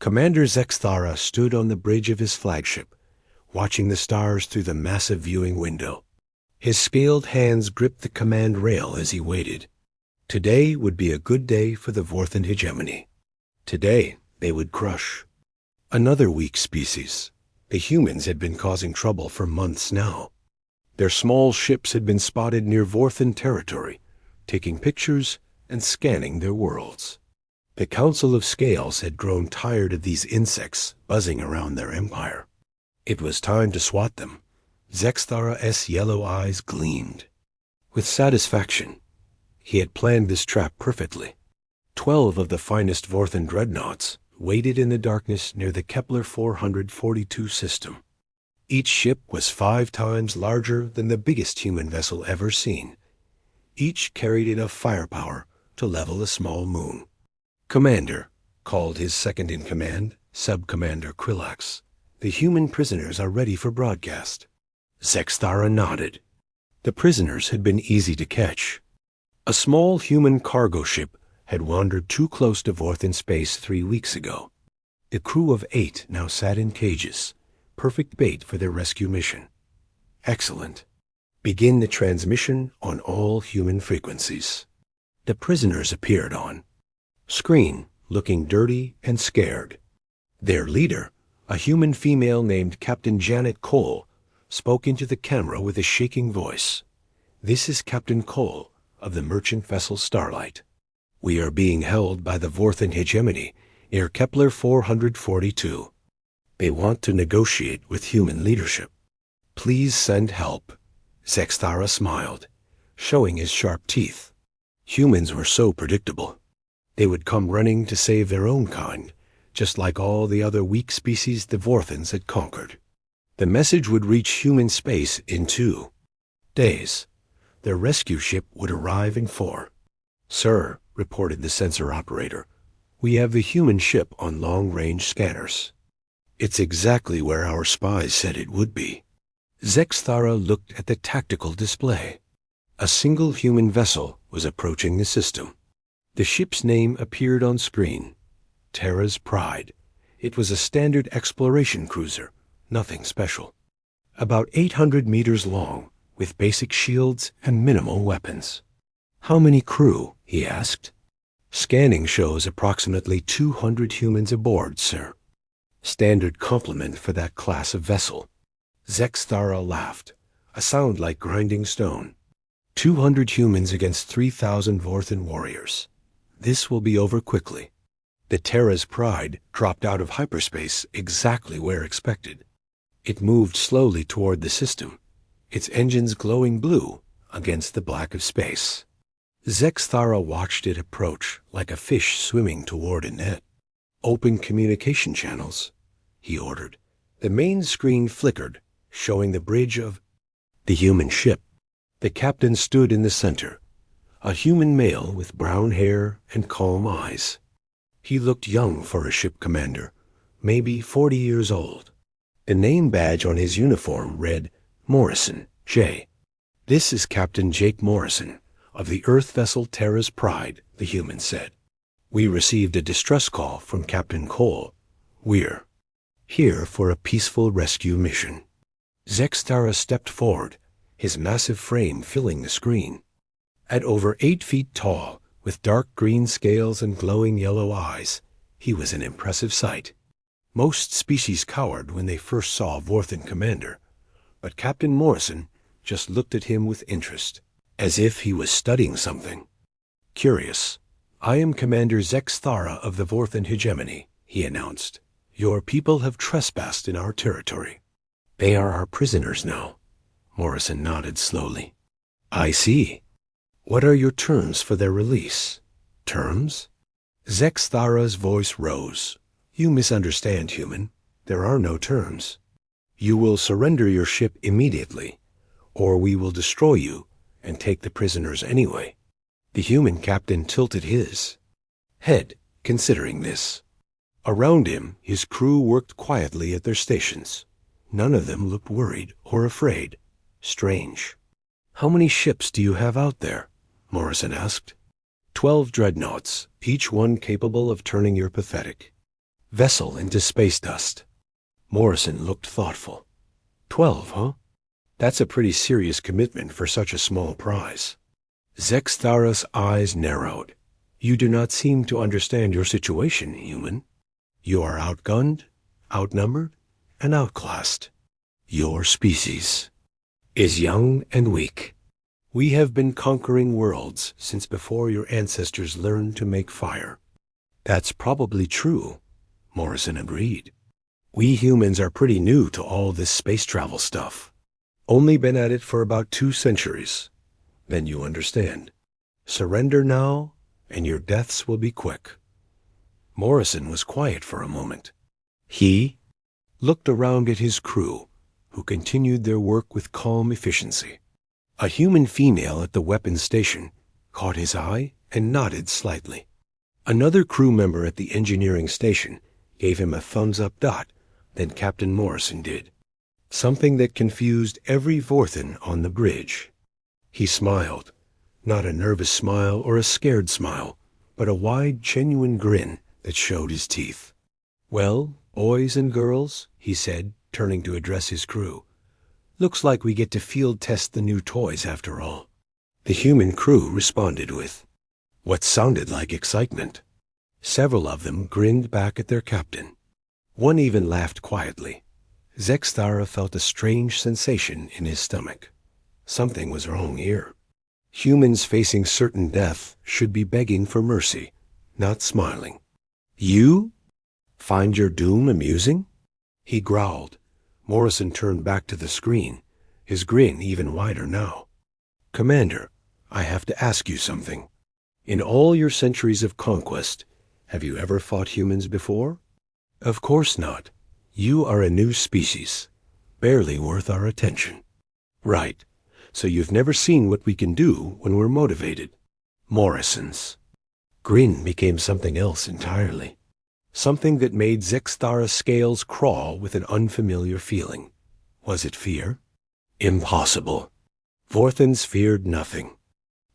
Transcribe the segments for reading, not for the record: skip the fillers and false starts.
Commander Zexthara stood on the bridge of his flagship, watching the stars through the massive viewing window. His scaled hands gripped the command rail as he waited. Today would be a good day for the Vorthan hegemony. Today they would crush another weak species. The humans had been causing trouble for months now. Their small ships had been spotted near Vorthan territory, taking pictures and scanning their worlds. The Council of Scales had grown tired of these insects buzzing around their empire. It was time to swat them. Zexthara's yellow eyes gleamed with satisfaction. He had planned this trap perfectly. 12 of the finest Vorthan dreadnoughts waited in the darkness near the Kepler 442 system. Each ship was 5 times larger than the biggest human vessel ever seen. Each carried enough firepower to level a small moon. "Commander," called his second-in-command, Sub-Commander Krillax, "the human prisoners are ready for broadcast." Zexthara nodded. The prisoners had been easy to catch. A small human cargo ship had wandered too close to Vorthan space 3 weeks ago. The crew of 8 now sat in cages, perfect bait for their rescue mission. Excellent. Begin the transmission on all human frequencies. The prisoners appeared on screen, looking dirty and scared. Their leader, a human female named Captain Janet Cole, spoke into the camera with a shaking voice. "This is Captain Cole of the merchant vessel Starlight. We are being held by the Vorthan hegemony near Kepler 442. They want to negotiate with human leadership. Please send help." Zexthara smiled, showing his sharp teeth. Humans were so predictable. They would come running to save their own kind, just like all the other weak species the Vorthans had conquered. The message would reach human space in 2 days. Their rescue ship would arrive in 4. "Sir," reported the sensor operator, "we have the human ship on long-range scanners. It's exactly where our spies said it would be." Zexthara looked at the tactical display. A single human vessel was approaching the system. The ship's name appeared on screen. Terra's Pride. It was a standard exploration cruiser, nothing special. About 800 meters long, with basic shields and minimal weapons. "How many crew?" he asked. "Scanning shows approximately 200 humans aboard, sir." Standard complement for that class of vessel. Zexthara laughed, a sound like grinding stone. 200 humans against 3,000 Vorthan warriors. This will be over quickly. The Terra's Pride dropped out of hyperspace exactly where expected. It moved slowly toward the system, its engines glowing blue against the black of space. Zexthara watched it approach like a fish swimming toward a net. "Open communication channels," he ordered. The main screen flickered, showing the bridge of the human ship. The captain stood in the center, a human male with brown hair and calm eyes. He looked young for a ship commander, maybe 40 years old. The name badge on his uniform read Morrison, J. "This is Captain Jake Morrison of the Earth vessel Terra's Pride," the human said. "We received a distress call from Captain Cole. We're here for a peaceful rescue mission." Zexthara stepped forward, his massive frame filling the screen. At over 8 feet tall, with dark green scales and glowing yellow eyes, he was an impressive sight. Most species cowered when they first saw a Vorthan commander, but Captain Morrison just looked at him with interest, as if he was studying something. "Curious. I am Commander Zexthara of the Vorthan hegemony," he announced. "Your people have trespassed in our territory. They are our prisoners now." Morrison nodded slowly. "I see. What are your terms for their release?" "Terms?" Zexthara's voice rose. "You misunderstand, human. There are no terms. You will surrender your ship immediately, or we will destroy you and take the prisoners anyway." The human captain tilted his head, considering this. Around him, his crew worked quietly at their stations. None of them looked worried or afraid. Strange. "How many ships do you have out there?" Morrison asked. 12 dreadnoughts, each one capable of turning your pathetic. vessel into space dust. Morrison looked thoughtful. 12, huh? That's a pretty serious commitment for such a small prize. Zexthara's eyes narrowed. You do not seem to understand your situation, human. You are outgunned, outnumbered, and outclassed. Your species is young and weak. We have been conquering worlds since before your ancestors learned to make fire. That's probably true, Morrison agreed. We humans are pretty new to all this space travel stuff. Only been at it for about 2 centuries. Then you understand. Surrender now, and your deaths will be quick. Morrison was quiet for a moment. He looked around at his crew, who continued their work with calm efficiency. A human female at the weapons station caught his eye and nodded slightly. Another crew member at the engineering station gave him a thumbs-up dot, then Captain Morrison did. Something that confused every Vorthan on the bridge. He smiled, not a nervous smile or a scared smile, but a wide, genuine grin that showed his teeth. Well, boys and girls, he said, turning to address his crew. Looks like we get to field test the new toys after all. The human crew responded with what sounded like excitement. Several of them grinned back at their captain. One even laughed quietly. Zexthara felt a strange sensation in his stomach. Something was wrong here. Humans facing certain death should be begging for mercy, not smiling. You find your doom amusing? He growled. Morrison turned back to the screen, his grin even wider now. Commander, I have to ask you something. In all your centuries of conquest, have you ever fought humans before? Of course not. You are a new species, barely worth our attention. Right. So you've never seen what we can do when we're motivated. Morrison's grin became something else entirely. Something that made Zexthara's scales crawl with an unfamiliar feeling. Was it fear? Impossible. Vorthans feared nothing.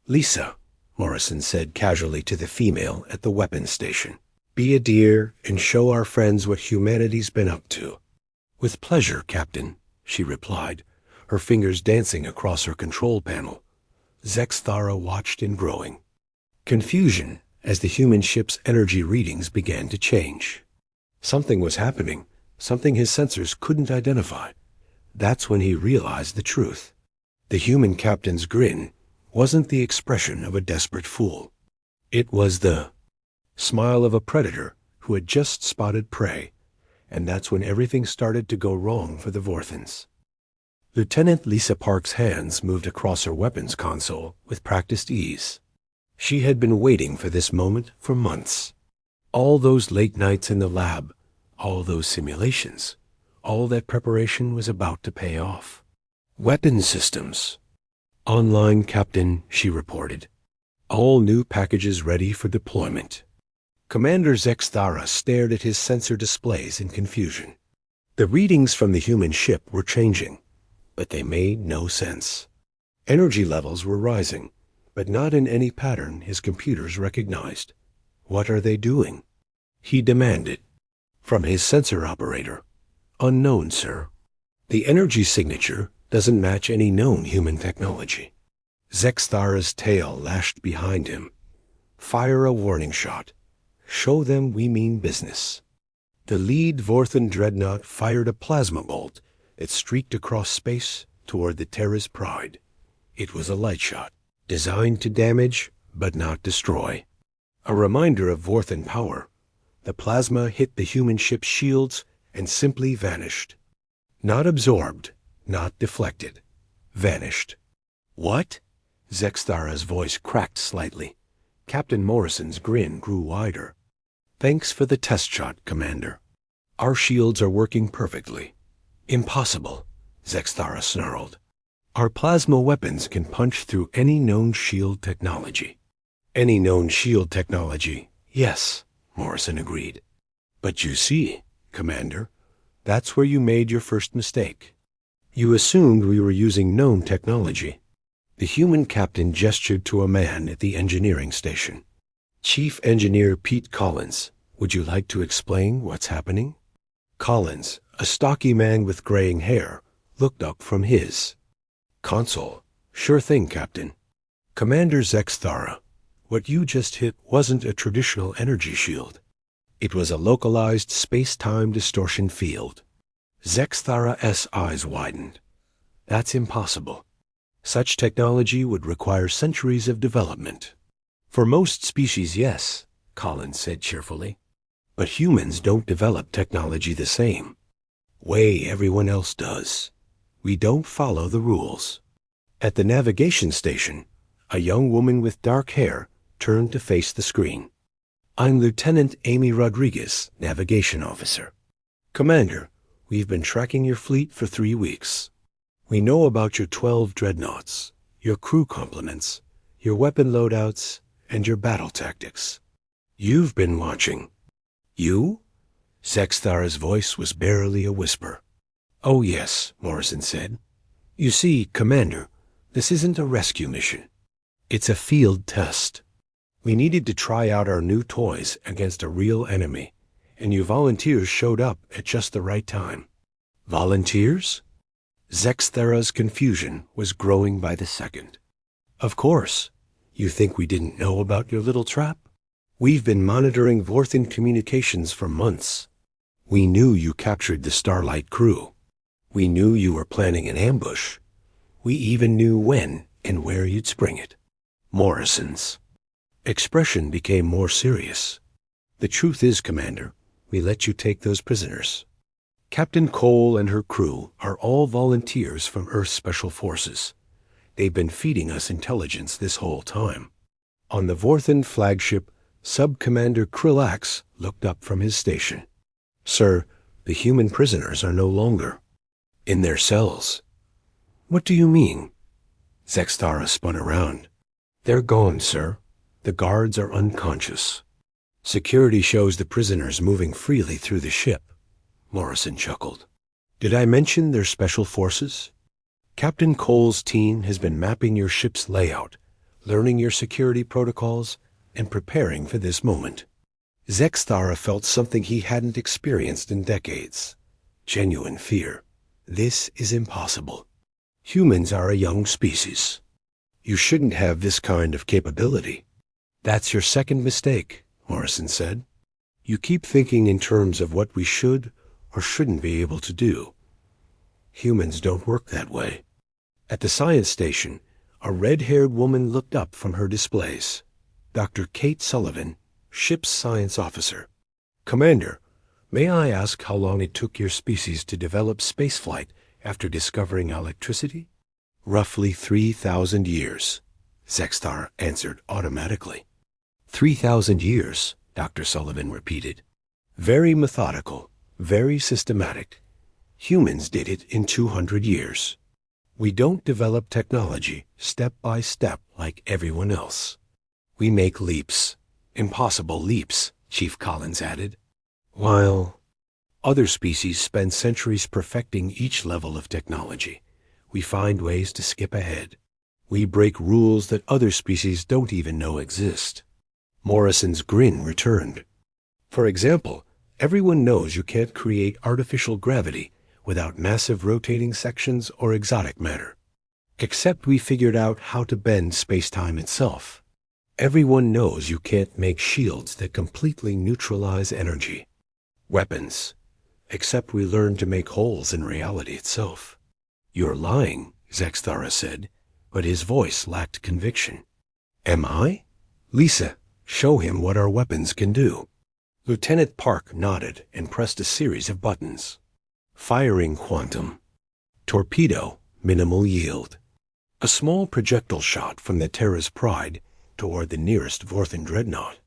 Lisa, Morrison said casually to the female at the weapons station, be a dear and show our friends what humanity's been up to. With pleasure, Captain, she replied, her fingers dancing across her control panel. Zexthara watched in growing confusion as the human ship's energy readings began to change. Something was happening, something his sensors couldn't identify. That's when he realized the truth. The human captain's grin wasn't the expression of a desperate fool. It was the smile of a predator who had just spotted prey, and that's when everything started to go wrong for the Vorthans. Lieutenant Lisa Park's hands moved across her weapons console with practiced ease. She had been waiting for this moment for months. All those late nights in the lab, all those simulations, all that preparation was about to pay off. Weapon systems. Online, Captain, she reported. All new packages ready for deployment. Commander Zexthara stared at his sensor displays in confusion. The readings from the human ship were changing, but they made no sense. Energy levels were rising, but not in any pattern his computers recognized. What are they doing? He demanded. From his sensor operator. Unknown, sir. The energy signature doesn't match any known human technology. Zexthara's tail lashed behind him. Fire a warning shot. Show them we mean business. The lead Vorthan dreadnought fired a plasma bolt that streaked across space toward the Terra's Pride. It was a light shot, designed to damage but not destroy. A reminder of Vorthan power. The plasma hit the human ship's shields and simply vanished. Not absorbed, not deflected. Vanished. What? Zexthara's voice cracked slightly. Captain Morrison's grin grew wider. Thanks for the test shot, Commander. Our shields are working perfectly. Impossible, Zexthara snarled. Our plasma weapons can punch through any known shield technology. Any known shield technology, yes, Morrison agreed. But you see, Commander, that's where you made your first mistake. You assumed we were using known technology. The human captain gestured to a man at the engineering station. Chief Engineer Pete Collins, Would you like to explain what's happening? Collins, a stocky man with graying hair, looked up from his console. Sure thing, Captain. Commander Zexthara, what you just hit wasn't a traditional energy shield. It was a localized space-time distortion field. Zexthara's eyes widened. That's impossible. Such technology would require centuries of development. For most species, yes, Collins said cheerfully. But humans don't develop technology the same way everyone else does. We don't follow the rules. At the navigation station, a young woman with dark hair turned to face the screen. I'm Lieutenant Amy Rodriguez, Navigation Officer. Commander, we've been tracking your fleet for 3 weeks. We know about your 12 dreadnoughts, your crew complements, your weapon loadouts, and your battle tactics. You've been watching. You? Zexthara's voice was barely a whisper. Oh yes, Morrison said. You see, Commander, this isn't a rescue mission. It's a field test. We needed to try out our new toys against a real enemy, and you volunteers showed up at just the right time. Volunteers? Zexthara's confusion was growing by the second. Of course. You think we didn't know about your little trap? We've been monitoring Vorthan communications for months. We knew you captured the Starlight crew. We knew you were planning an ambush. We even knew when and where you'd spring it. Morrison's expression became more serious. The truth is, Commander, we let you take those prisoners. Captain Cole and her crew are all volunteers from Earth's Special Forces. They've been feeding us intelligence this whole time. On the Vorthan flagship, Sub-Commander Krillax looked up from his station. Sir, the human prisoners are no longer in their cells. What do you mean? Zexthara spun around. They're gone, sir. The guards are unconscious. Security shows the prisoners moving freely through the ship. Morrison chuckled. Did I mention they're special forces? Captain Cole's team has been mapping your ship's layout, learning your security protocols, and preparing for this moment. Zexthara felt something he hadn't experienced in decades. Genuine fear. This is impossible. Humans are a young species. You shouldn't have this kind of capability. That's your second mistake, Morrison said. You keep thinking in terms of what we should or shouldn't be able to do. Humans don't work that way. At the science station, a red-haired woman looked up from her displays. Dr. Kate Sullivan, ship's science officer. Commander, may I ask how long it took your species to develop spaceflight after discovering electricity? Roughly 3,000 years, Zexthara answered automatically. 3,000 years, Dr. Sullivan repeated. Very methodical, very systematic. Humans did it in 200 years. We don't develop technology step by step like everyone else. We make leaps, impossible leaps, Chief Collins added. While other species spend centuries perfecting each level of technology, we find ways to skip ahead. We break rules that other species don't even know exist. Morrison's grin returned. For example, everyone knows you can't create artificial gravity without massive rotating sections or exotic matter. Except we figured out how to bend space-time itself. Everyone knows you can't make shields that completely neutralize energy. Weapons. Except we learned to make holes in reality itself. You're lying, Zexthara said, but his voice lacked conviction. Am I? Lisa, show him what our weapons can do. Lieutenant Park nodded and pressed a series of buttons. Firing quantum. Torpedo, minimal yield. A small projectile shot from the Terra's Pride toward the nearest Vorthan dreadnought.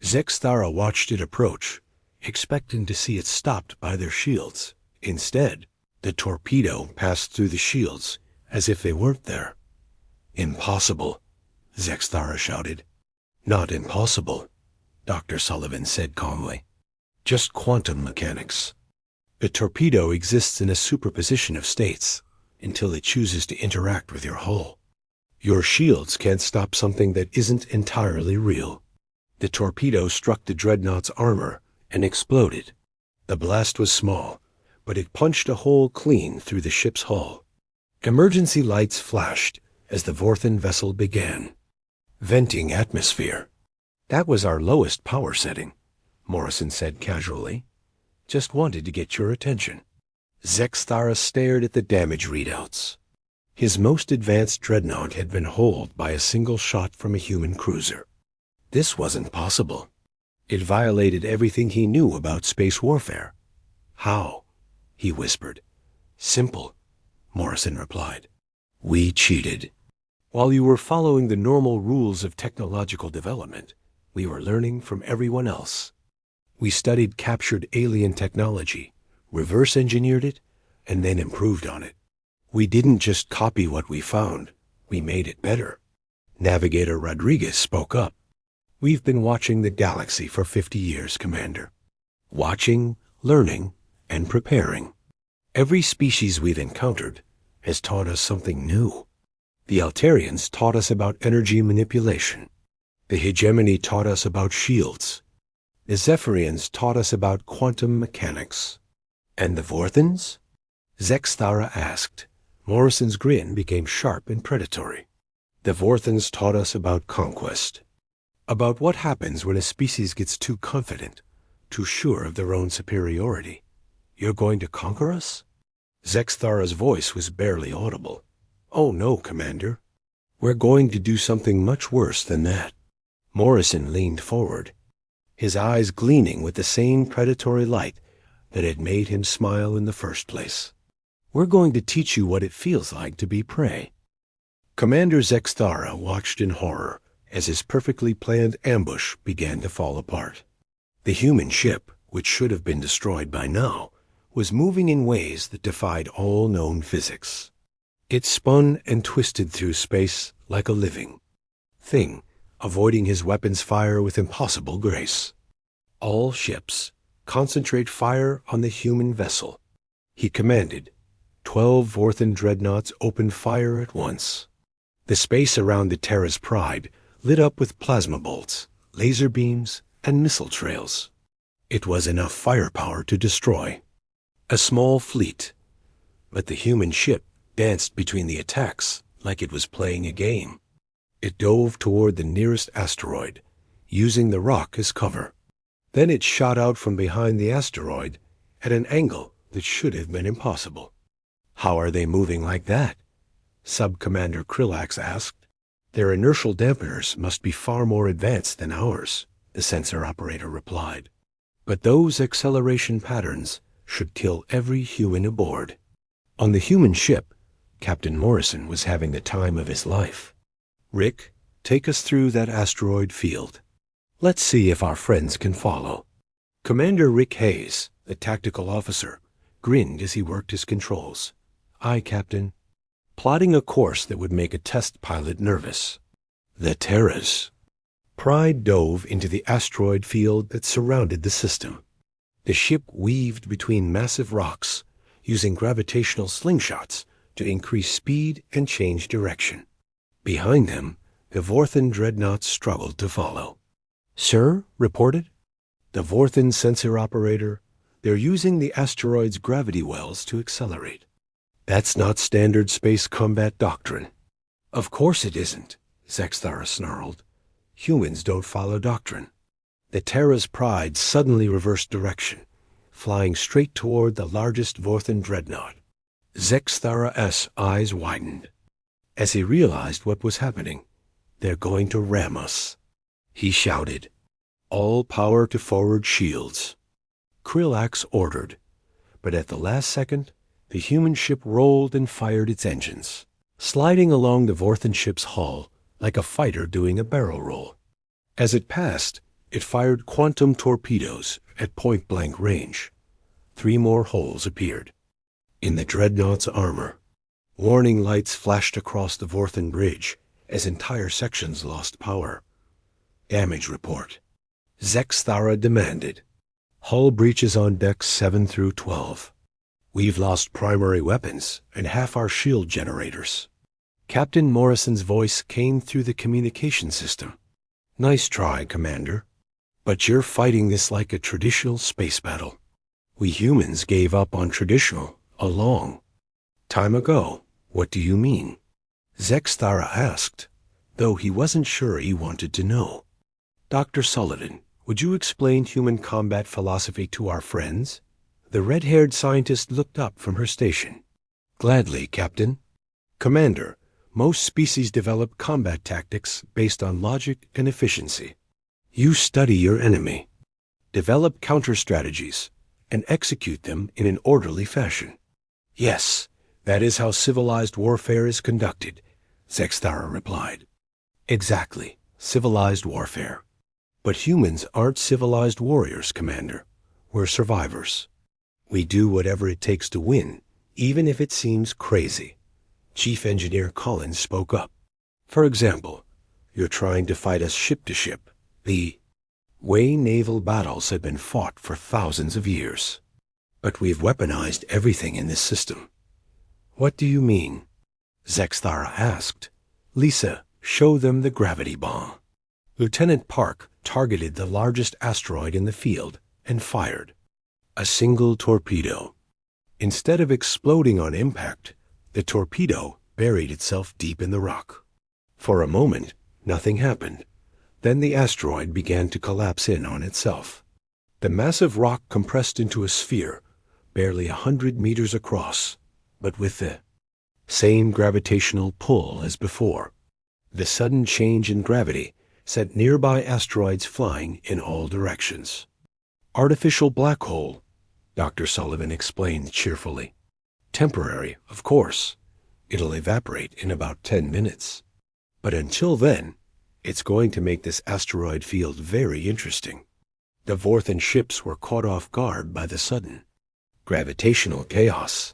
Zexthara watched it approach, expecting to see it stopped by their shields. Instead, the torpedo passed through the shields as if they weren't there. Impossible, Zexthara shouted. Not impossible, Dr. Sullivan said calmly. Just quantum mechanics. A torpedo exists in a superposition of states until it chooses to interact with your hull. Your shields can't stop something that isn't entirely real. The torpedo struck the dreadnought's armor and exploded. The blast was small, but it punched a hole clean through the ship's hull. Emergency lights flashed as the Vorthen vessel began. Venting atmosphere. That was our lowest power setting, Morrison said casually. Just wanted to get your attention. Zexthara stared at the damage readouts. His most advanced dreadnought had been holed by a single shot from a human cruiser. This wasn't possible. It violated everything he knew about space warfare. How? He whispered. Simple, Morrison replied. We cheated. While you were following the normal rules of technological development, we were learning from everyone else. We studied captured alien technology, reverse engineered it, and then improved on it. We didn't just copy what we found, we made it better. Navigator Rodriguez spoke up. We've been watching the galaxy for 50 years, Commander. Watching, learning, and preparing. Every species we've encountered has taught us something new. The Altarians taught us about energy manipulation. The Hegemony taught us about shields. The Zephyrians taught us about quantum mechanics. And the Vorthens? Zexthara asked. Morrison's grin became sharp and predatory. The Vorthens taught us about conquest. About what happens when a species gets too confident, too sure of their own superiority. You're going to conquer us? Zexthara's voice was barely audible. Oh no, Commander. We're going to do something much worse than that. Morrison leaned forward, his eyes gleaming with the same predatory light that had made him smile in the first place. We're going to teach you what it feels like to be prey. Commander Zexthara watched in horror as his perfectly planned ambush began to fall apart. The human ship, which should have been destroyed by now, was moving in ways that defied all known physics. It spun and twisted through space like a living thing, avoiding his weapon's fire with impossible grace. All ships, concentrate fire on the human vessel, he commanded. 12 Vorthen dreadnoughts opened fire at once. The space around the Terra's Pride lit up with plasma bolts, laser beams, and missile trails. It was enough firepower to destroy a small fleet, but the human ship danced between the attacks like it was playing a game. It dove toward the nearest asteroid, using the rock as cover. Then it shot out from behind the asteroid at an angle that should have been impossible. How are they moving like that? Sub-Commander Krillax asked. Their inertial dampeners must be far more advanced than ours, the sensor operator replied. But those acceleration patterns should kill every human aboard. On the human ship, Captain Morrison was having the time of his life. Rick, take us through that asteroid field. Let's see if our friends can follow. Commander Rick Hayes, the tactical officer, grinned as he worked his controls. Aye, Captain. Plotting a course that would make a test pilot nervous. The Terras. Pride dove into the asteroid field that surrounded the system. The ship weaved between massive rocks, using gravitational slingshots to increase speed and change direction. Behind them, the Vorthen dreadnoughts struggled to follow. Sir, reported. The Vorthen sensor operator, they're using the asteroid's gravity wells to accelerate. That's not standard space combat doctrine. Of course it isn't, Zexthara snarled. Humans don't follow doctrine. The Terra's Pride suddenly reversed direction, flying straight toward the largest Vorthen dreadnought. Zexthara's eyes widened. As he realized what was happening, they're going to ram us. He shouted, all power to forward shields. Krillax ordered, but at the last second, the human ship rolled and fired its engines, sliding along the Vorthen ship's hull like a fighter doing a barrel roll. As it passed, it fired quantum torpedoes at point-blank range. 3 more holes appeared. In the dreadnought's armor, warning lights flashed across the Vorthen bridge as entire sections lost power. Damage report. Zexthara demanded. Hull breaches on decks 7 through 12. We've lost primary weapons and half our shield generators. Captain Morrison's voice came through the communication system. Nice try, Commander. But you're fighting this like a traditional space battle. We humans gave up on traditional a long time ago. What do you mean? Zexthara asked, though he wasn't sure he wanted to know. Dr. Sullivan, would you explain human combat philosophy to our friends? The red-haired scientist looked up from her station. Gladly, Captain. Commander, most species develop combat tactics based on logic and efficiency. You study your enemy, develop counter-strategies, and execute them in an orderly fashion. Yes, that is how civilized warfare is conducted, Zexthara replied. Exactly, civilized warfare. But humans aren't civilized warriors, Commander. We're survivors. We do whatever it takes to win, even if it seems crazy. Chief Engineer Collins spoke up. For example, you're trying to fight us ship to ship. The way naval battles have been fought for thousands of years. But we've weaponized everything in this system. What do you mean? Zexthara asked. Lisa, show them the gravity bomb. Lieutenant Park targeted the largest asteroid in the field and fired. A single torpedo. Instead of exploding on impact, the torpedo buried itself deep in the rock. For a moment, nothing happened. Then the asteroid began to collapse in on itself. The massive rock compressed into a sphere, barely 100 meters across, but with the same gravitational pull as before. The sudden change in gravity sent nearby asteroids flying in all directions. Artificial black hole, Dr. Sullivan explained cheerfully. Temporary, of course. It'll evaporate in about 10 minutes. But until then, it's going to make this asteroid field very interesting. The Vorthan ships were caught off guard by the sudden gravitational chaos.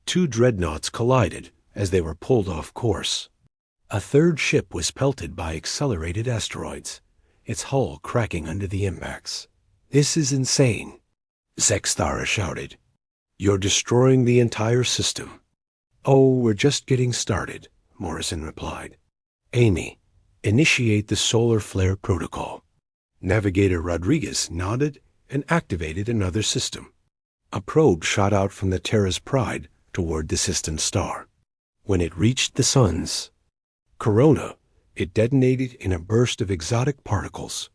2 dreadnoughts collided as they were pulled off course. A third ship was pelted by accelerated asteroids, its hull cracking under the impacts. This is insane, Zexthara shouted. You're destroying the entire system. Oh, we're just getting started, Morrison replied. Amy, initiate the solar flare protocol. Navigator Rodriguez nodded and activated another system. A probe shot out from the Terra's Pride toward the distant star. When it reached the sun's corona, it detonated in a burst of exotic particles.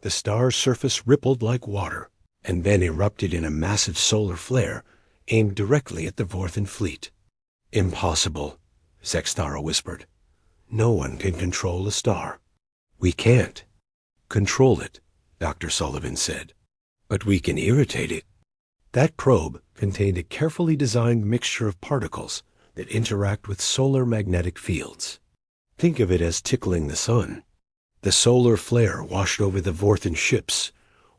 The star's surface rippled like water, and then erupted in a massive solar flare aimed directly at the Vorthan fleet. Impossible, Zexthara whispered. No one can control a star. We can't control it, Dr. Sullivan said. But we can irritate it. That probe contained a carefully designed mixture of particles that interact with solar magnetic fields. Think of it as tickling the sun. The solar flare washed over the Vorthan ships,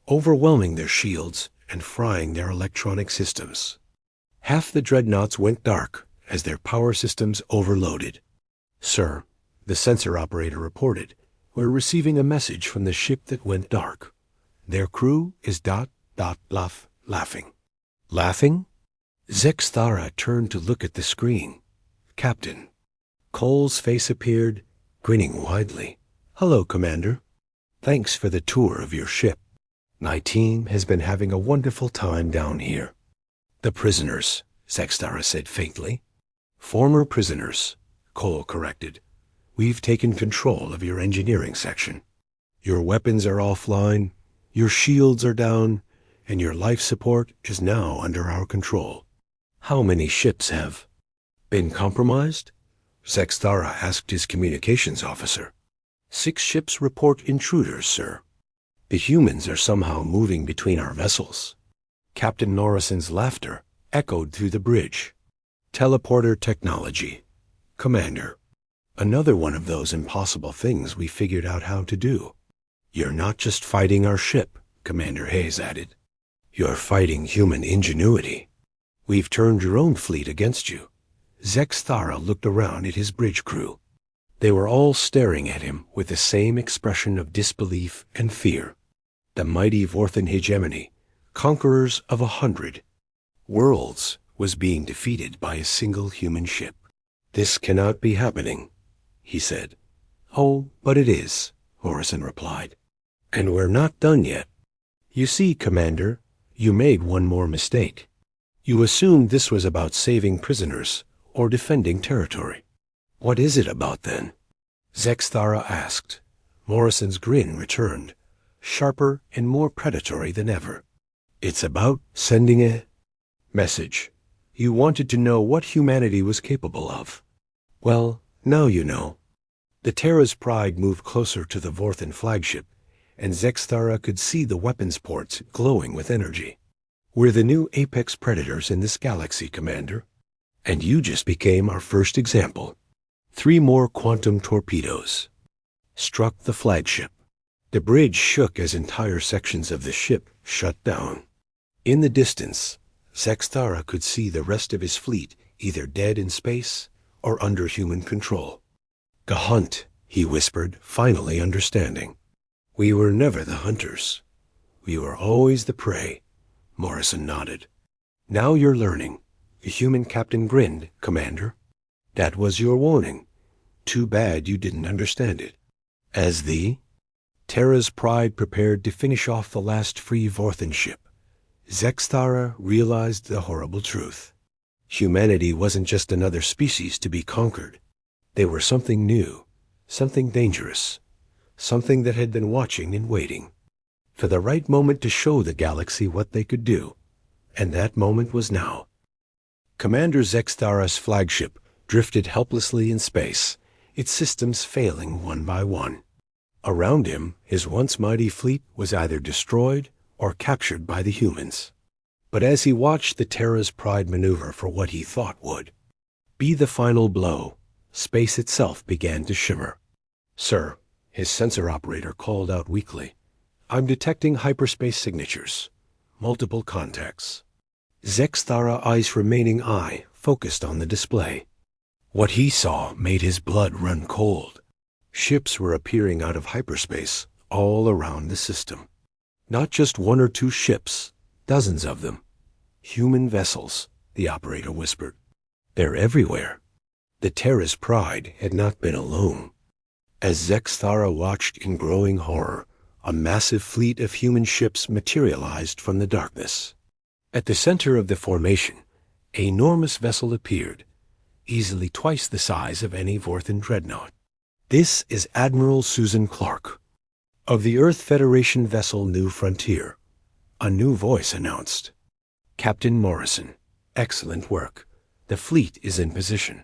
overwhelming their shields and frying their electronic systems. Half the dreadnoughts went dark as their power systems overloaded. Sir, the sensor operator reported, we're receiving a message from the ship that went dark. Their crew is ... laughing. Laughing? Zexthara turned to look at the screen. Captain. Cole's face appeared, grinning widely. Hello, Commander. Thanks for the tour of your ship. My team has been having a wonderful time down here. The prisoners, Zexthara said faintly. Former prisoners, Cole corrected. We've taken control of your engineering section. Your weapons are offline, your shields are down, and your life support is now under our control. How many ships have been compromised? Zexthara asked his communications officer. 6 ships report intruders, sir. The humans are somehow moving between our vessels. Captain Norrison's laughter echoed through the bridge. Teleporter technology. Commander. Another one of those impossible things we figured out how to do. You're not just fighting our ship, Commander Hayes added. You're fighting human ingenuity. We've turned your own fleet against you. Zexthara looked around at his bridge crew. They were all staring at him with the same expression of disbelief and fear. The mighty Vorthan hegemony, conquerors of 100 worlds, was being defeated by a single human ship. This cannot be happening, he said. Oh, but it is, Morrison replied. And we're not done yet. You see, Commander, you made one more mistake. You assumed this was about saving prisoners or defending territory. What is it about then? Zexthara asked. Morrison's grin returned, sharper and more predatory than ever. It's about sending a message. You wanted to know what humanity was capable of. Well, now you know. The Terra's Pride moved closer to the Vorthan flagship, and Zexthara could see the weapons ports glowing with energy. We're the new apex predators in this galaxy, Commander. And you just became our first example. 3 more quantum torpedoes struck the flagship. The bridge shook as entire sections of the ship shut down. In the distance, Zexthara could see the rest of his fleet either dead in space or under human control. Gahunt, he whispered, finally understanding. We were never the hunters. We were always the prey. Morrison nodded. Now you're learning. The human Captain Grinned, Commander. That was your warning. Too bad you didn't understand it. As the Terra's Pride prepared to finish off the last free Vorthan ship, Zexthara realized the horrible truth. Humanity wasn't just another species to be conquered. They were something new, something dangerous, something that had been watching and waiting for the right moment to show the galaxy what they could do. And that moment was now. Commander Zexthara's flagship drifted helplessly in space, its systems failing one by one. Around him, his once mighty fleet was either destroyed or captured by the humans. But as he watched the Terra's Pride maneuver for what he thought would be the final blow, space itself began to shimmer. Sir, his sensor operator called out weakly, I'm detecting hyperspace signatures. Multiple contacts. Zexthara I's remaining eye focused on the display. What he saw made his blood run cold. Ships were appearing out of hyperspace all around the system. Not just 1 or 2 ships, dozens of them. Human vessels, the operator whispered. They're everywhere. The Terra's Pride had not been alone. As Zexthara watched in growing horror, a massive fleet of human ships materialized from the darkness. At the center of the formation, an enormous vessel appeared, easily twice the size of any Vorthan dreadnought. This is Admiral Susan Clark, of the Earth Federation vessel New Frontier. A new voice announced. Captain Morrison, excellent work. The fleet is in position.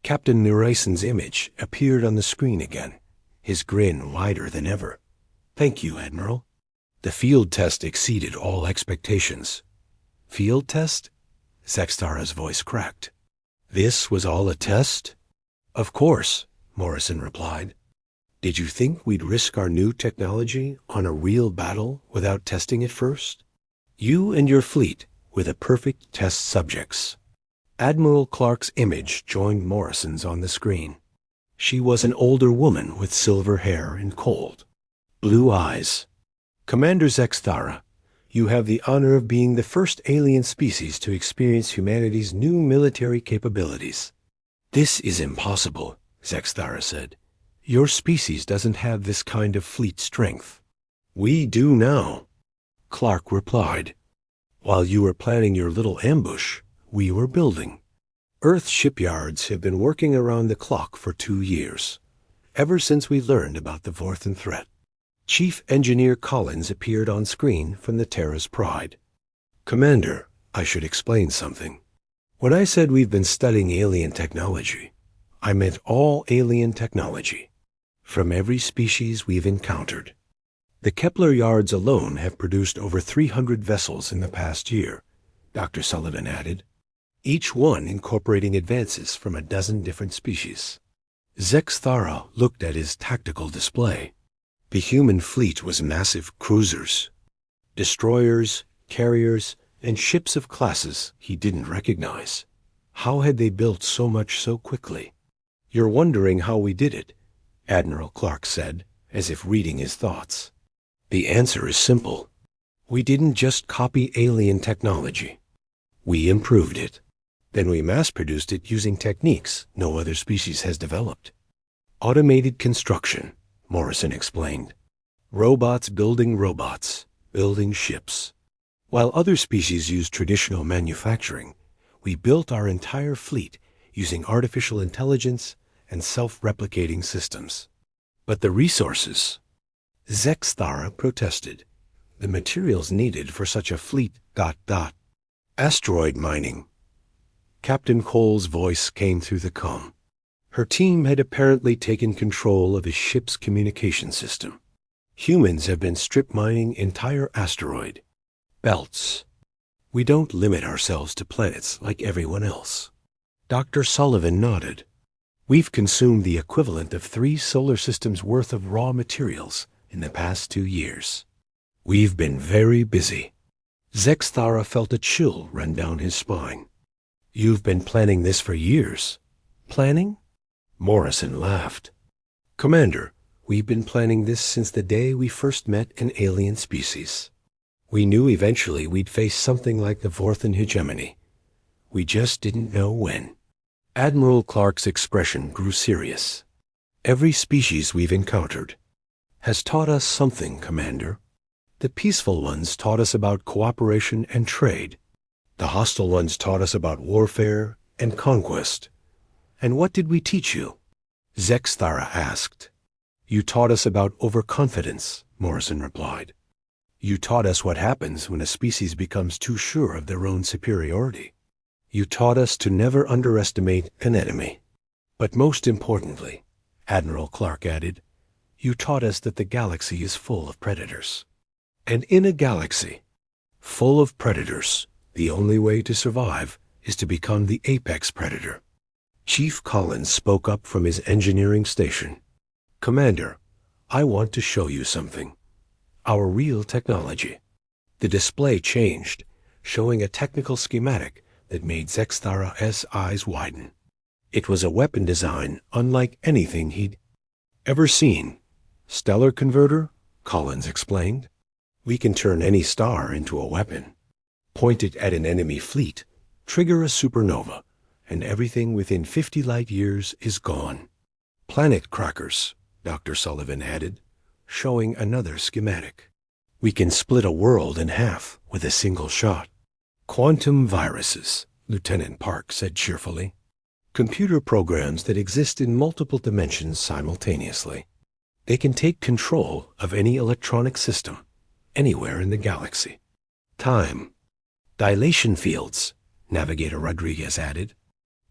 Captain Naration's image appeared on the screen again, his grin wider than ever. Thank you, Admiral. The field test exceeded all expectations. Field test? Zexthara's voice cracked. This was all a test? Of course, Morrison replied. Did you think we'd risk our new technology on a real battle without testing it first? You and your fleet were the perfect test subjects. Admiral Clark's image joined Morrison's on the screen. She was an older woman with silver hair and cold blue eyes. Commander Zexthara, you have the honor of being the first alien species to experience humanity's new military capabilities. This is impossible, Zexthara said. Your species doesn't have this kind of fleet strength. We do now, Clark replied. While you were planning your little ambush, we were building. Earth shipyards have been working around the clock for 2 years, ever since we learned about the Vorthan threat. Chief Engineer Collins appeared on screen from the Terra's Pride. Commander, I should explain something. When I said we've been studying alien technology, I meant all alien technology, from every species we've encountered. The Kepler yards alone have produced over 300 vessels in the past year, Dr. Sullivan added, each one incorporating advances from a dozen different species. Zexthara looked at his tactical display. The human fleet was massive cruisers, destroyers, carriers, and ships of classes he didn't recognize. How had they built so much so quickly? You're wondering how we did it, Admiral Clark said, as if reading his thoughts. The answer is simple. We didn't just copy alien technology. We improved it. Then we mass-produced it using techniques no other species has developed. Automated construction, Morrison explained. Robots, building ships. While other species use traditional manufacturing, we built our entire fleet using artificial intelligence and self-replicating systems. But the resources, Zexthara protested. The materials needed for such a fleet... Asteroid mining. Captain Cole's voice came through the comm. Her team had apparently taken control of his ship's communication system. Humans have been strip mining entire asteroid belts. We don't limit ourselves to planets like everyone else. Dr. Sullivan nodded. We've consumed the equivalent of 3 solar systems worth of raw materials in the past 2 years. We've been very busy. Zexthara felt a chill run down his spine. You've been planning this for years. Planning? Morrison laughed. Commander, we've been planning this since the day we first met an alien species. We knew eventually we'd face something like the Vorthan hegemony. We just didn't know when. Admiral Clark's expression grew serious. Every species we've encountered has taught us something, Commander. The peaceful ones taught us about cooperation and trade. The hostile ones taught us about warfare and conquest. And what did we teach you? Zexthara asked. You taught us about overconfidence, Morrison replied. You taught us what happens when a species becomes too sure of their own superiority. You taught us to never underestimate an enemy. But most importantly, Admiral Clark added, you taught us that the galaxy is full of predators. And in a galaxy full of predators, the only way to survive is to become the apex predator. Chief Collins spoke up from his engineering station. Commander, I want to show you something. Our real technology. The display changed, showing a technical schematic that made Zexthara's eyes widen. It was a weapon design unlike anything he'd ever seen. Stellar converter, Collins explained. We can turn any star into a weapon. Point it at an enemy fleet, trigger a supernova, and everything within 50 light years is gone. Planet crackers, Dr. Sullivan added, showing another schematic. We can split a world in half with a single shot. Quantum viruses, Lieutenant Park said cheerfully. Computer programs that exist in multiple dimensions simultaneously. They can take control of any electronic system, anywhere in the galaxy. Time. Dilation fields, Navigator Rodriguez added.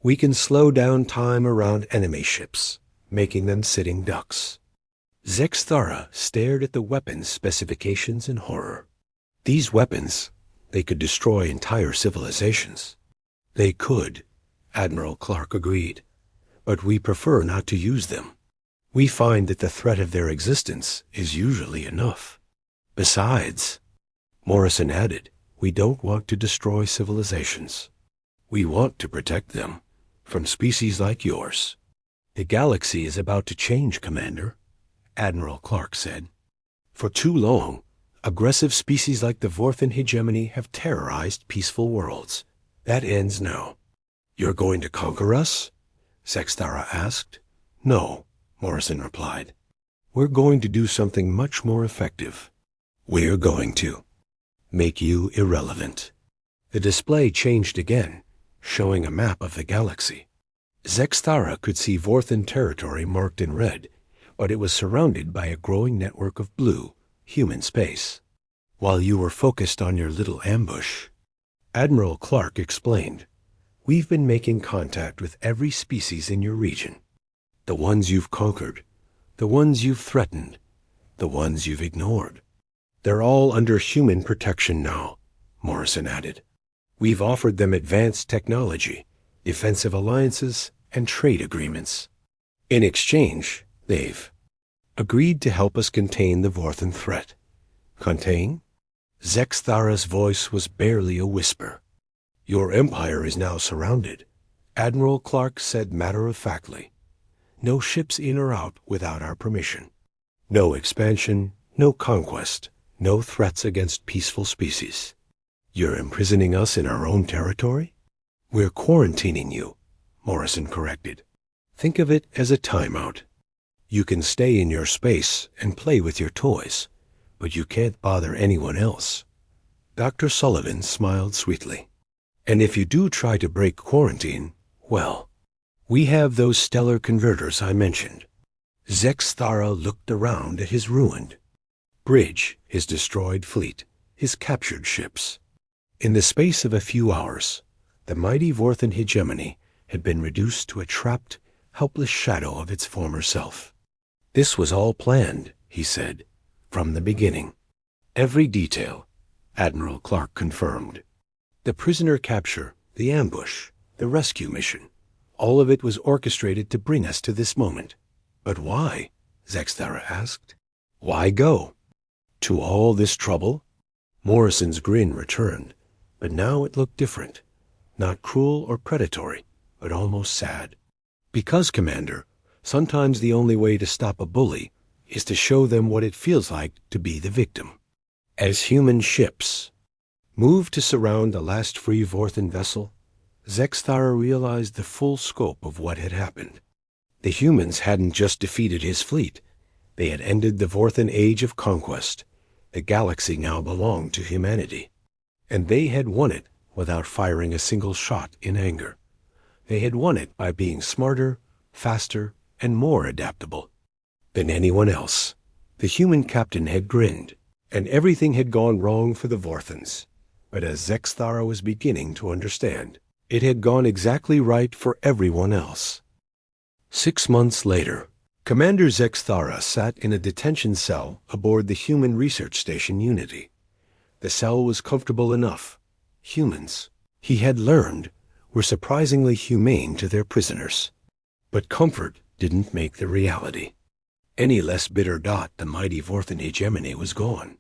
We can slow down time around enemy ships, making them sitting ducks. Zexthara stared at the weapons specifications in horror. These weapons, they could destroy entire civilizations. They could, Admiral Clark agreed, but we prefer not to use them. We find that the threat of their existence is usually enough. Besides, Morrison added, we don't want to destroy civilizations. We want to protect them from species like yours. The galaxy is about to change, Commander, Admiral Clark said. For too long, aggressive species like the Vorthan hegemony have terrorized peaceful worlds. That ends now. You're going to conquer us? Zexthara asked. No, Morrison replied. We're going to do something much more effective. We're going to make you irrelevant. The display changed again, showing a map of the galaxy. Zexthara could see Vorthan territory marked in red, but it was surrounded by a growing network of blue, human space. While you were focused on your little ambush, Admiral Clark explained, we've been making contact with every species in your region. The ones you've conquered, the ones you've threatened, the ones you've ignored. They're all under human protection now, Morrison added. We've offered them advanced technology, defensive alliances, and trade agreements. In exchange, they've agreed to help us contain the Vorthan threat. Contain? Zexthara's voice was barely a whisper. Your empire is now surrounded, Admiral Clark said matter-of-factly. No ships in or out without our permission. No expansion, no conquest, no threats against peaceful species. You're imprisoning us in our own territory? We're quarantining you, Morrison corrected. Think of it as a timeout. You can stay in your space and play with your toys, but you can't bother anyone else. Dr. Sullivan smiled sweetly. And if you do try to break quarantine, well, we have those stellar converters I mentioned. Zexthara looked around at his ruined bridge, his destroyed fleet, his captured ships. In the space of a few hours, the mighty Vorthan hegemony had been reduced to a trapped, helpless shadow of its former self. This was all planned, he said, from the beginning. Every detail, Admiral Clark confirmed. The prisoner capture, the ambush, the rescue mission, all of it was orchestrated to bring us to this moment. But why? Zexthara asked. Why go? To all this trouble? Morrison's grin returned, but now it looked different. Not cruel or predatory, but almost sad. Because, Commander, sometimes the only way to stop a bully is to show them what it feels like to be the victim. As human ships moved to surround the last free Vorthan vessel, Zexthara realized the full scope of what had happened. The humans hadn't just defeated his fleet. They had ended the Vorthan age of conquest. The galaxy now belonged to humanity. And they had won it without firing a single shot in anger. They had won it by being smarter, faster, and more adaptable than anyone else. The human captain had grinned, and everything had gone wrong for the Vorthans. But as Zexthara was beginning to understand, it had gone exactly right for everyone else. 6 months later, Commander Zexthara sat in a detention cell aboard the human research station Unity. The cell was comfortable enough. Humans, he had learned, were surprisingly humane to their prisoners. But comfort didn't make the reality. Any less bitter dot the mighty Vorthan hegemony was gone.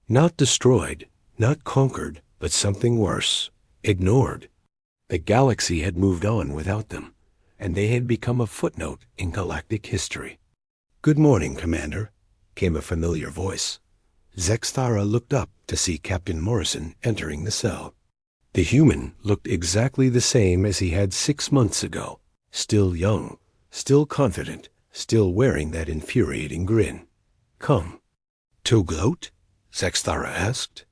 Not destroyed, not conquered, but something worse, ignored. The galaxy had moved on without them, and they had become a footnote in galactic history. "Good morning, Commander," came a familiar voice. Zexthara looked up to see Captain Morrison entering the cell. The human looked exactly the same as he had 6 months ago, still young, still confident, still wearing that infuriating grin. "Come." "To gloat?" Zexthara asked.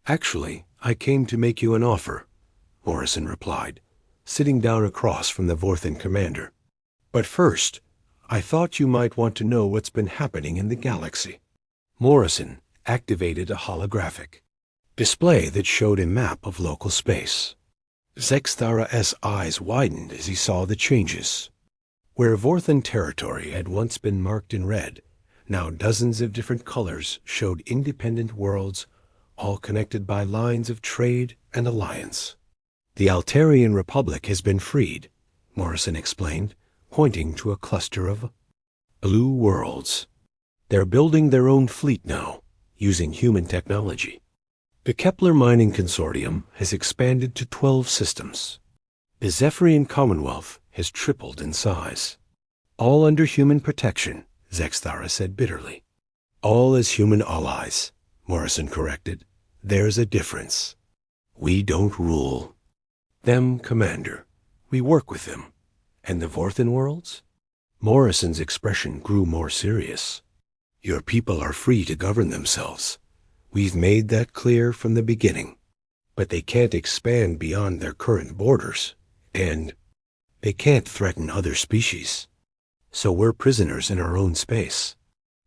"Actually, I came to make you an offer," Morrison replied, sitting down across from the Vorthan commander. "But first, I thought you might want to know what's been happening in the galaxy." Morrison activated a holographic display that showed a map of local space. Zexthara's eyes widened as he saw the changes. Where Vorthan territory had once been marked in red, now dozens of different colors showed independent worlds, all connected by lines of trade and alliance. "The Altarian Republic has been freed," Morrison explained, pointing to a cluster of blue worlds. "They're building their own fleet now, using human technology. The Kepler Mining Consortium has expanded to 12 systems. The Zephyrian Commonwealth has tripled in size. All under human protection," Zexthara said bitterly. "All as human allies," Morrison corrected. "There's a difference. We don't rule them, Commander. We work with them. And the Vorthan worlds?" Morrison's expression grew more serious. "Your people are free to govern themselves. We've made that clear from the beginning. But they can't expand beyond their current borders, and they can't threaten other species. So we're prisoners in our own space."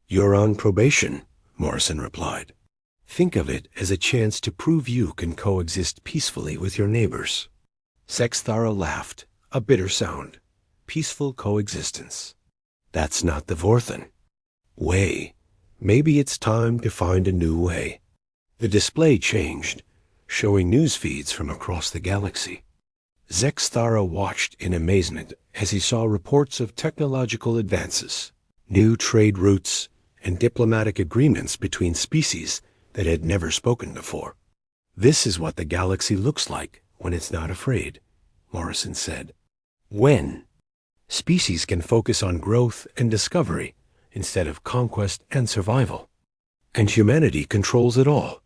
"You're on probation," Morrison replied. "Think of it as a chance to prove you can coexist peacefully with your neighbors." Zexthara laughed, a bitter sound. Peaceful coexistence. That's not the Vorthan way. Maybe it's time to find a new way. The display changed, showing news feeds from across the galaxy. Zexthara watched in amazement as he saw reports of technological advances, new trade routes, and diplomatic agreements between species that had never spoken before. "This is what the galaxy looks like when it's not afraid," Morrison said. "When species can focus on growth and discovery instead of conquest and survival. And humanity controls it all.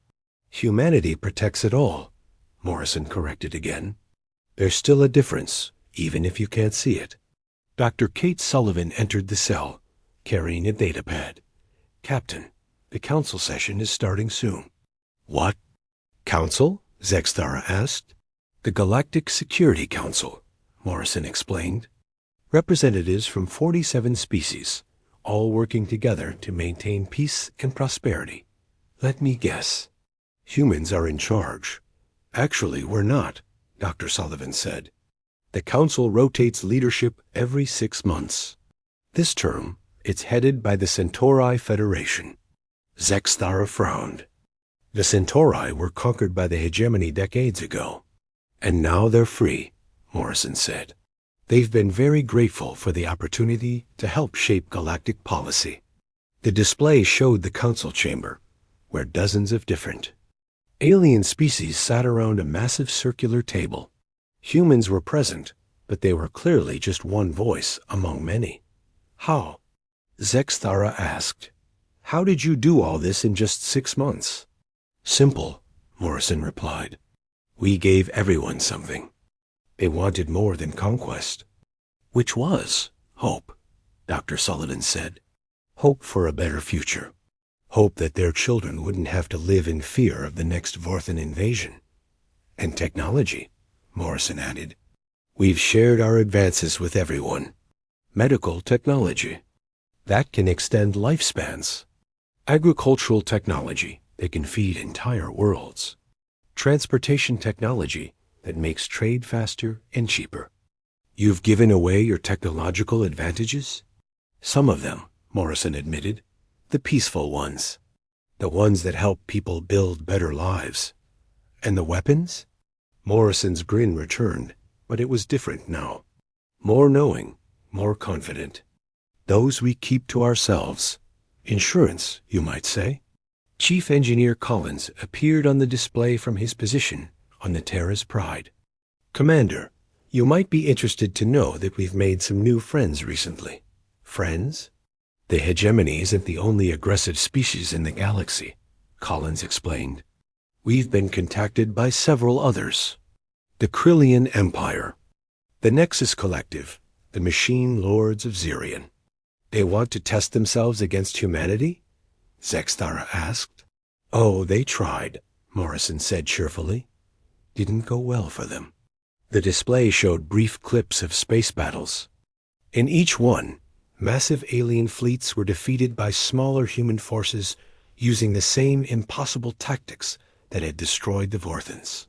Humanity protects it all," Morrison corrected again. "There's still a difference, even if you can't see it." Dr. Kate Sullivan entered the cell, carrying a datapad. "Captain, The council session is starting soon. What? Council? Zexthara asked. The Galactic Security Council, Morrison explained. Representatives from 47 species, all working together to maintain peace and prosperity. Let me guess. Humans are in charge. Actually, we're not, Dr. Sullivan said. The council rotates leadership every 6 months. This term, it's headed by the Centauri Federation. Zexthara frowned. The Centauri were conquered by the hegemony decades ago. And now they're free, Morrison said. They've been very grateful for the opportunity to help shape galactic policy. The display showed the council chamber, where dozens of different alien species sat around a massive circular table. Humans were present, but they were clearly just one voice among many. How? Zexthara asked. How did you do all this in just 6 months? Simple, Morrison replied. We gave everyone something. They wanted more than conquest. Which was hope, Dr. Sullivan said. Hope for a better future. Hope that their children wouldn't have to live in fear of the next Vorthan invasion. And technology, Morrison added. We've shared our advances with everyone. Medical technology. That can extend lifespans. Agricultural technology that can feed entire worlds. Transportation technology that makes trade faster and cheaper. You've given away your technological advantages? Some of them, Morrison admitted. The peaceful ones. The ones that help people build better lives. And the weapons? Morrison's grin returned, but it was different now. More knowing, more confident. Those we keep to ourselves. Insurance, you might say. Chief Engineer Collins appeared on the display from his position on the Terra's Pride. Commander, you might be interested to know that we've made some new friends recently. Friends? The hegemony isn't the only aggressive species in the galaxy, Collins explained. We've been contacted by several others. The Krillian Empire. The Nexus Collective, the Machine Lords of Zirion. They want to test themselves against humanity? Zexthara asked. Oh, they tried, Morrison said cheerfully. Didn't go well for them. The display showed brief clips of space battles. In each one, massive alien fleets were defeated by smaller human forces using the same impossible tactics that had destroyed the Vorthans.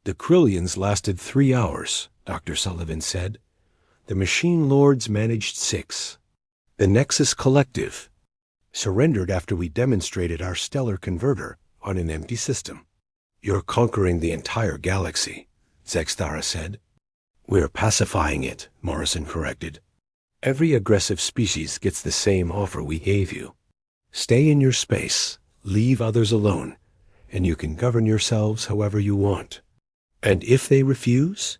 The Krillians lasted 3 hours, Dr. Sullivan said. The Machine Lords managed 6. The Nexus Collective surrendered after we demonstrated our stellar converter on an empty system. You're conquering the entire galaxy, Zexthara said. We're pacifying it, Morrison corrected. Every aggressive species gets the same offer we gave you. Stay in your space, leave others alone, and you can govern yourselves however you want. And if they refuse?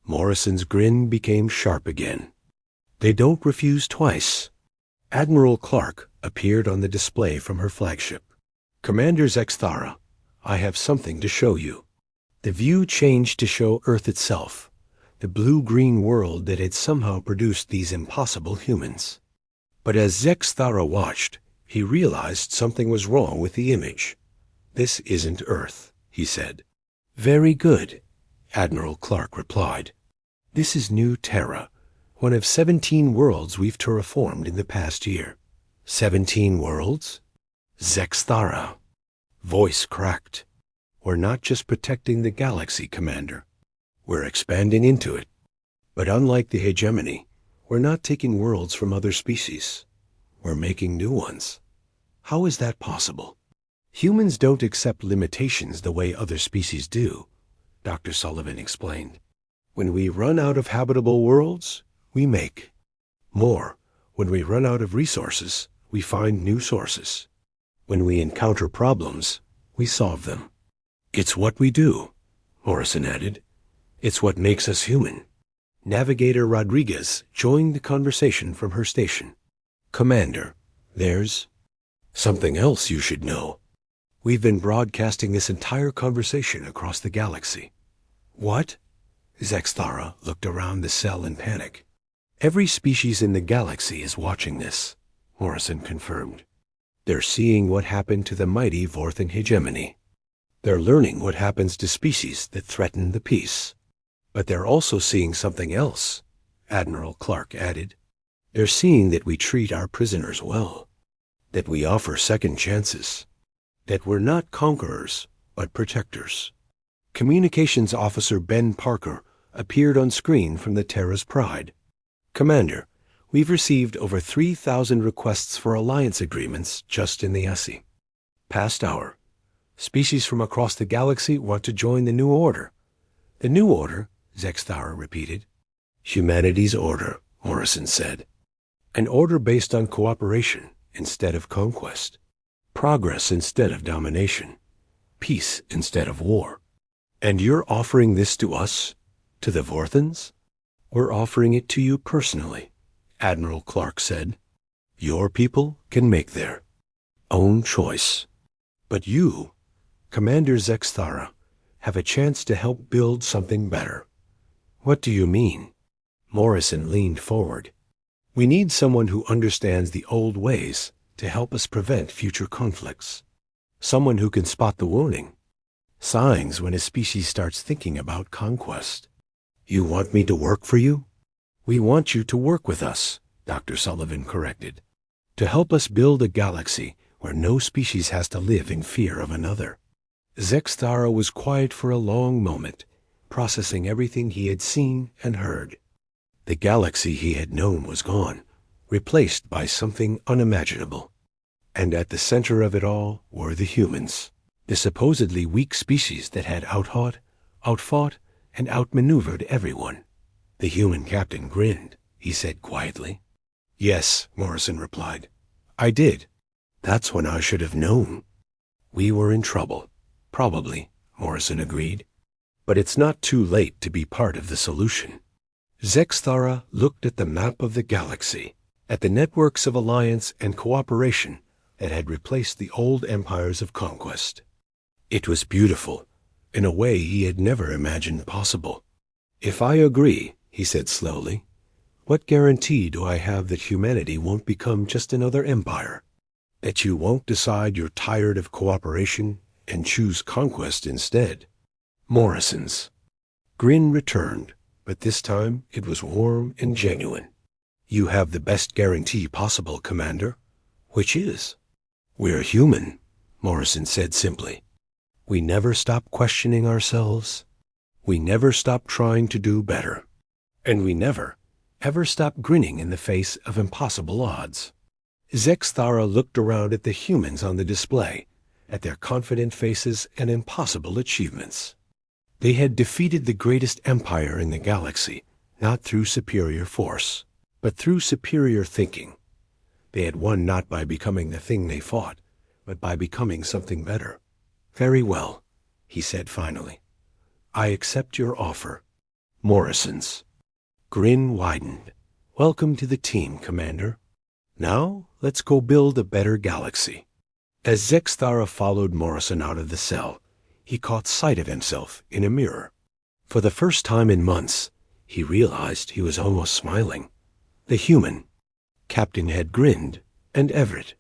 Morrison's grin became sharp again. They don't refuse twice. Admiral Clark appeared on the display from her flagship. Commander Zexthara, I have something to show you. The view changed to show Earth itself, the blue-green world that had somehow produced these impossible humans. But as Zexthara watched, he realized something was wrong with the image. This isn't Earth, he said. Very good, Admiral Clark replied. This is New Terra, one of 17 worlds we've terraformed in the past year. 17 worlds? Zexthara. Voice cracked. We're not just protecting the galaxy, Commander. We're expanding into it. But unlike the hegemony, we're not taking worlds from other species. We're making new ones. How is that possible? Humans don't accept limitations the way other species do, Dr. Sullivan explained. When we run out of habitable worlds, we make more. When we run out of resources, we find new sources. When we encounter problems, we solve them. It's what we do, Morrison added. It's what makes us human. Navigator Rodriguez joined the conversation from her station. Commander, there's something else you should know. We've been broadcasting this entire conversation across the galaxy. What? Zexthara looked around the cell in panic. Every species in the galaxy is watching this, Morrison confirmed. They're seeing what happened to the mighty Vorthan hegemony. They're learning what happens to species that threaten the peace. But they're also seeing something else, Admiral Clark added. They're seeing that we treat our prisoners well, that we offer second chances, that we're not conquerors, but protectors. Communications Officer Ben Parker appeared on screen from the Terra's Pride. Commander, we've received over 3,000 requests for alliance agreements just in the ESSI. Past hour. Species from across the galaxy want to join the New Order. The New Order, Zexthara repeated. Humanity's order, Morrison said. An order based on cooperation instead of conquest. Progress instead of domination. Peace instead of war. And you're offering this to us? To the Vorthans? We're offering it to you personally, Admiral Clark said. Your people can make their own choice. But you, Commander Zexthara, have a chance to help build something better. What do you mean? Morrison leaned forward. We need someone who understands the old ways to help us prevent future conflicts. Someone who can spot the warning, signs when a species starts thinking about conquest. You want me to work for you? We want you to work with us, Dr. Sullivan corrected, to help us build a galaxy where no species has to live in fear of another. Zexthara was quiet for a long moment, processing everything he had seen and heard. The galaxy he had known was gone, replaced by something unimaginable. And at the center of it all were the humans, the supposedly weak species that had outfought, and outmaneuvered everyone. The human captain grinned, he said quietly. Yes, Morrison replied. I did. That's when I should have known. We were in trouble. Probably, Morrison agreed. But it's not too late to be part of the solution. Zexthara looked at the map of the galaxy, at the networks of alliance and cooperation that had replaced the old empires of conquest. It was beautiful, in a way he had never imagined possible. If I agree, he said slowly, what guarantee do I have that humanity won't become just another empire? That you won't decide you're tired of cooperation and choose conquest instead? Morrison's grin returned, but this time it was warm and genuine. You have the best guarantee possible, Commander. Which is? We're human, Morrison said simply. We never stop questioning ourselves. We never stop trying to do better. And we never, ever stop grinning in the face of impossible odds. Zexthara looked around at the humans on the display, at their confident faces and impossible achievements. They had defeated the greatest empire in the galaxy, not through superior force, but through superior thinking. They had won not by becoming the thing they fought, but by becoming something better. Very well, he said finally. I accept your offer. Morrison's grin widened. Welcome to the team, Commander. Now, let's go build a better galaxy. As Zexthara followed Morrison out of the cell, he caught sight of himself in a mirror. For the first time in months, he realized he was almost smiling. The human, Captain had grinned, and Everett,